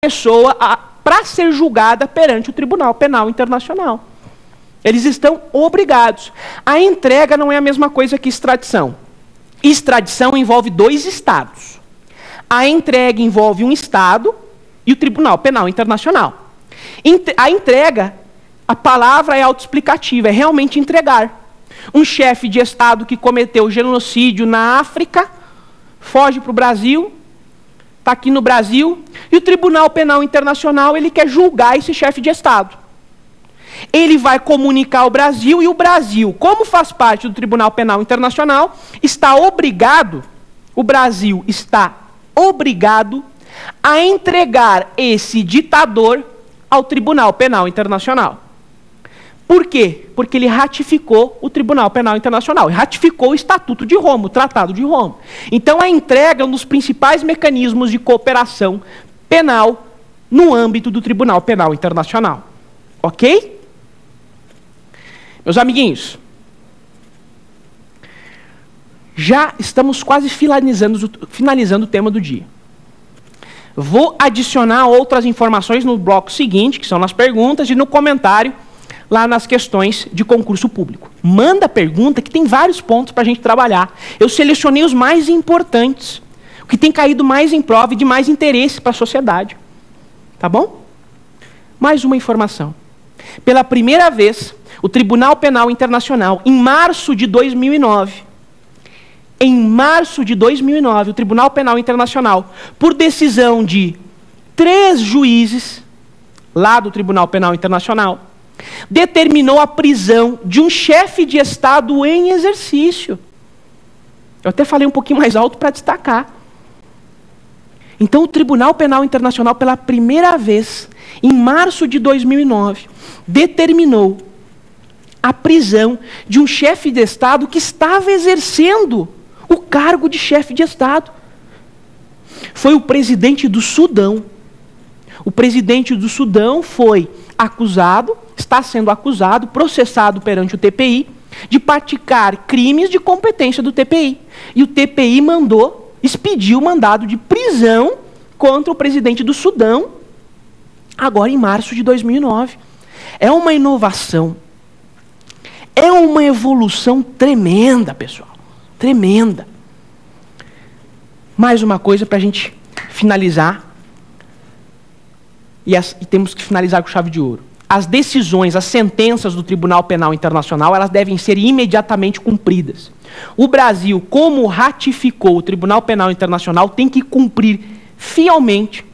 pessoa para ser julgada perante o Tribunal Penal Internacional. Eles estão obrigados. A entrega não é a mesma coisa que extradição. Extradição envolve dois estados. A entrega envolve um estado e o Tribunal Penal Internacional. A entrega, a palavra é autoexplicativa, é realmente entregar. Um chefe de estado que cometeu genocídio na África, foge para o Brasil, está aqui no Brasil, e o Tribunal Penal Internacional ele quer julgar esse chefe de estado. Ele vai comunicar ao Brasil, e o Brasil, como faz parte do Tribunal Penal Internacional, está obrigado, o Brasil está obrigado a entregar esse ditador ao Tribunal Penal Internacional. Por quê? Porque ele ratificou o Tribunal Penal Internacional, ratificou o Estatuto de Roma, o Tratado de Roma. Então a entrega é um dos principais mecanismos de cooperação penal no âmbito do Tribunal Penal Internacional. Ok? Meus amiguinhos, já estamos quase finalizando o tema do dia. Vou adicionar outras informações no bloco seguinte, que são nas perguntas, e no comentário lá nas questões de concurso público. Manda pergunta que tem vários pontos para a gente trabalhar. Eu selecionei os mais importantes, o que tem caído mais em prova e de mais interesse para a sociedade. Tá bom? Mais uma informação. Pela primeira vez, o Tribunal Penal Internacional, em março de 2009, o Tribunal Penal Internacional, por decisão de 3 juízes, lá do Tribunal Penal Internacional, determinou a prisão de um chefe de Estado em exercício. Eu até falei um pouquinho mais alto para destacar. Então, o Tribunal Penal Internacional, pela primeira vez, em março de 2009, determinou a prisão de um chefe de Estado que estava exercendo o cargo de chefe de Estado. Foi o presidente do Sudão. O presidente do Sudão foi acusado, está sendo acusado, processado perante o TPI, de praticar crimes de competência do TPI. E o TPI expediu o mandado de prisão contra o presidente do Sudão, agora em março de 2009. É uma inovação. É uma evolução tremenda, pessoal. Tremenda. Mais uma coisa para a gente finalizar. E temos que finalizar com chave de ouro. As decisões, as sentenças do Tribunal Penal Internacional, elas devem ser imediatamente cumpridas. O Brasil, como ratificou o Tribunal Penal Internacional, tem que cumprir fielmente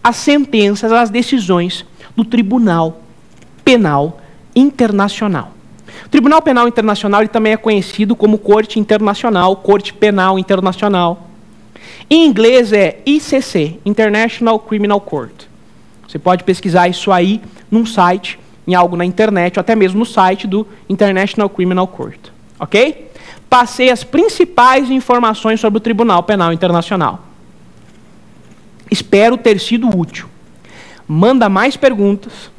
as sentenças, as decisões do Tribunal Penal Internacional. O Tribunal Penal Internacional ele também é conhecido como Corte Internacional, Corte Penal Internacional. Em inglês é ICC, International Criminal Court. Você pode pesquisar isso aí num site, em algo na internet, ou até mesmo no site do International Criminal Court. Ok? Passei as principais informações sobre o Tribunal Penal Internacional. Espero ter sido útil. Manda mais perguntas.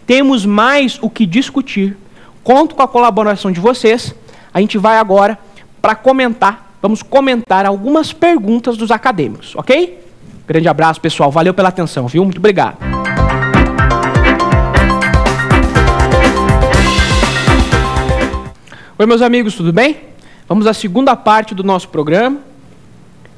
Temos mais o que discutir. Conto com a colaboração de vocês. A gente vai agora para comentar. Vamos comentar algumas perguntas dos acadêmicos. Ok? Grande abraço, pessoal. Valeu pela atenção, viu? Muito obrigado. Oi, meus amigos, tudo bem? Vamos à segunda parte do nosso programa.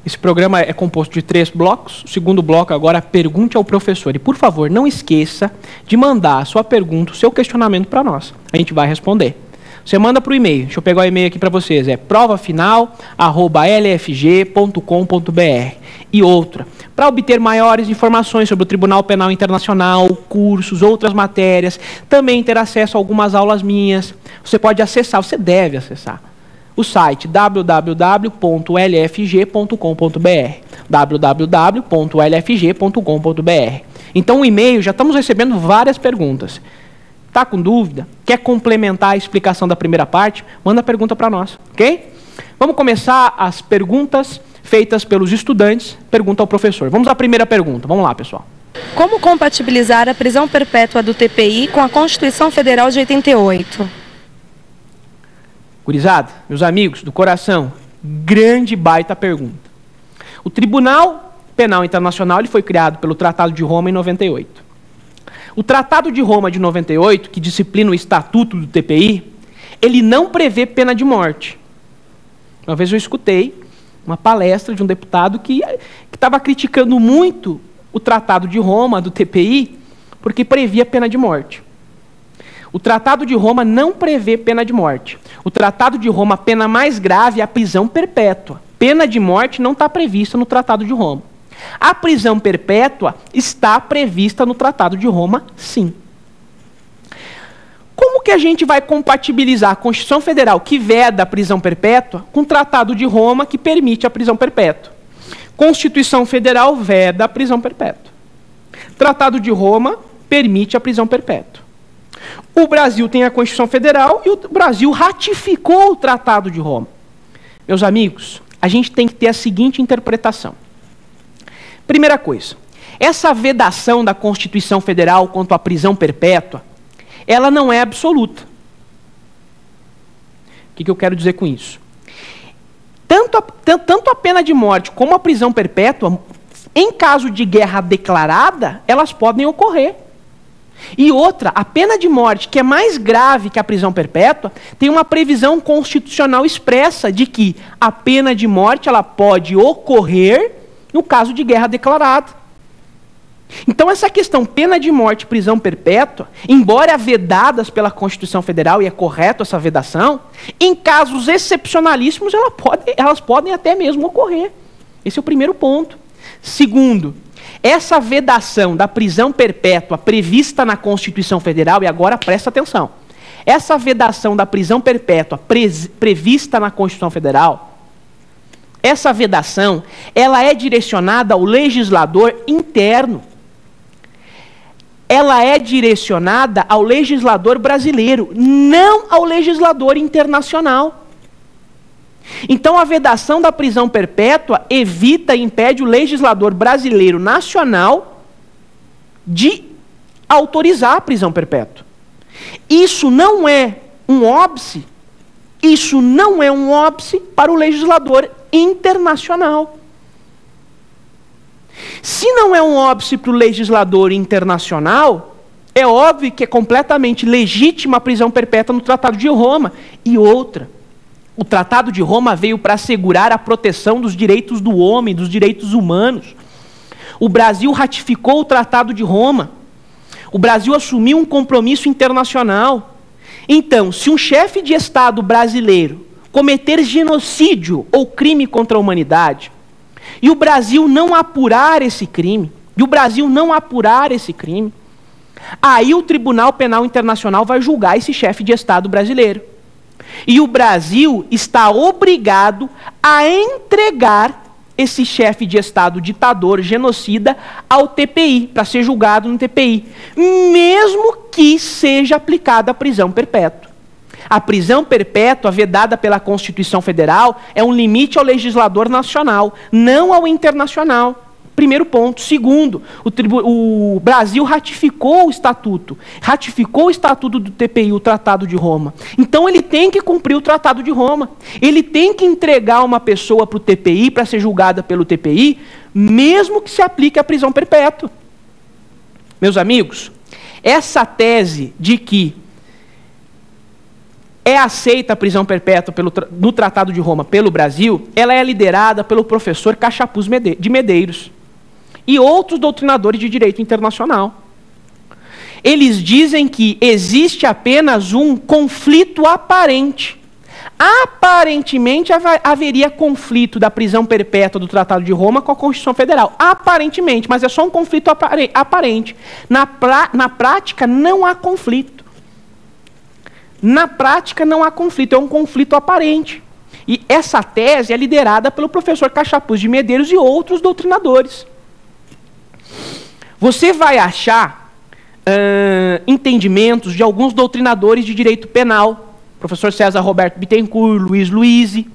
Esse programa é composto de 3 blocos. O segundo bloco agora, pergunte ao professor. E, por favor, não esqueça de mandar a sua pergunta, o seu questionamento para nós. A gente vai responder. Você manda para o e-mail. Deixa eu pegar o e-mail aqui para vocês. É provafinal@lfg.com.br. E outra, para obter maiores informações sobre o Tribunal Penal Internacional, cursos, outras matérias, também ter acesso a algumas aulas minhas, você pode acessar, você deve acessar o site www.lfg.com.br. www.lfg.com.br. Então o e-mail, já estamos recebendo várias perguntas. Está com dúvida? Quer complementar a explicação da primeira parte? Manda a pergunta para nós, ok? Vamos começar as perguntas feitas pelos estudantes. Pergunta ao professor. Vamos à primeira pergunta. Vamos lá, pessoal. Como compatibilizar a prisão perpétua do TPI com a Constituição Federal de 88? Gurizada, meus amigos do coração, grande baita pergunta. O Tribunal Penal Internacional ele foi criado pelo Tratado de Roma em 98. O Tratado de Roma de 98, que disciplina o Estatuto do TPI, ele não prevê pena de morte. Uma vez eu escutei uma palestra de um deputado que estava criticando muito o Tratado de Roma do TPI, porque previa pena de morte. O Tratado de Roma não prevê pena de morte. O Tratado de Roma, a pena mais grave é a prisão perpétua. Pena de morte não está prevista no Tratado de Roma. A prisão perpétua está prevista no Tratado de Roma, sim. Como que a gente vai compatibilizar a Constituição Federal, que veda a prisão perpétua, com o Tratado de Roma, que permite a prisão perpétua? Constituição Federal veda a prisão perpétua. Tratado de Roma permite a prisão perpétua. O Brasil tem a Constituição Federal e o Brasil ratificou o Tratado de Roma. Meus amigos, a gente tem que ter a seguinte interpretação. Primeira coisa, essa vedação da Constituição Federal quanto à prisão perpétua, ela não é absoluta. O que eu quero dizer com isso? Tanto a pena de morte como a prisão perpétua, em caso de guerra declarada, elas podem ocorrer. E outra, a pena de morte, que é mais grave que a prisão perpétua, tem uma previsão constitucional expressa de que a pena de morte ela pode ocorrer no caso de guerra declarada. Então essa questão pena de morte e prisão perpétua, embora vedadas pela Constituição Federal, e é correto essa vedação, em casos excepcionalíssimos elas podem até mesmo ocorrer. Esse é o primeiro ponto. Segundo, essa vedação da prisão perpétua prevista na Constituição Federal, e agora presta atenção, essa vedação da prisão perpétua prevista na Constituição Federal, essa vedação, ela é direcionada ao legislador interno. Ela é direcionada ao legislador brasileiro, não ao legislador internacional. Então, a vedação da prisão perpétua evita e impede o legislador brasileiro nacional de autorizar a prisão perpétua. Isso não é um óbice, para o legislador internacional. Se não é um óbice para o legislador internacional, é óbvio que é completamente legítima a prisão perpétua no Tratado de Roma. E outra, o Tratado de Roma veio para assegurar a proteção dos direitos do homem, dos direitos humanos. O Brasil ratificou o Tratado de Roma. O Brasil assumiu um compromisso internacional. Então, se um chefe de Estado brasileiro cometer genocídio ou crime contra a humanidade, e o Brasil não apurar esse crime, aí o Tribunal Penal Internacional vai julgar esse chefe de Estado brasileiro. E o Brasil está obrigado a entregar esse chefe de Estado ditador, genocida, ao TPI, para ser julgado no TPI, mesmo que seja aplicada a prisão perpétua. A prisão perpétua, vedada pela Constituição Federal, é um limite ao legislador nacional, não ao internacional. Primeiro ponto. Segundo, o Brasil ratificou o Estatuto do TPI, o Tratado de Roma. Então ele tem que cumprir o Tratado de Roma. Ele tem que entregar uma pessoa para o TPI, para ser julgada pelo TPI, mesmo que se aplique a prisão perpétua. Meus amigos, essa tese de que é aceita a prisão perpétua no Tratado de Roma pelo Brasil, ela é liderada pelo professor Cachapuz de Medeiros e outros doutrinadores de direito internacional. Eles dizem que existe apenas um conflito aparente. Aparentemente haveria conflito da prisão perpétua do Tratado de Roma com a Constituição Federal. Aparentemente, mas é só um conflito aparente. Na prática, não há conflito. É um conflito aparente. E essa tese é liderada pelo professor Cachapuz de Medeiros e outros doutrinadores. Você vai achar entendimentos de alguns doutrinadores de direito penal, professor César Roberto Bittencourt, Luiz Luisi.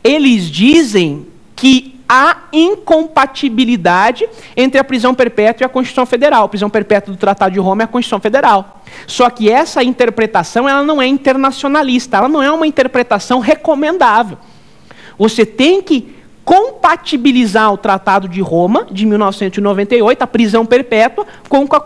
Eles dizem que há incompatibilidade entre a prisão perpétua e a Constituição Federal. A prisão perpétua do Tratado de Roma é a Constituição Federal. Só que essa interpretação ela não é internacionalista, ela não é uma interpretação recomendável. Você tem que compatibilizar o Tratado de Roma, de 1998, a prisão perpétua, com a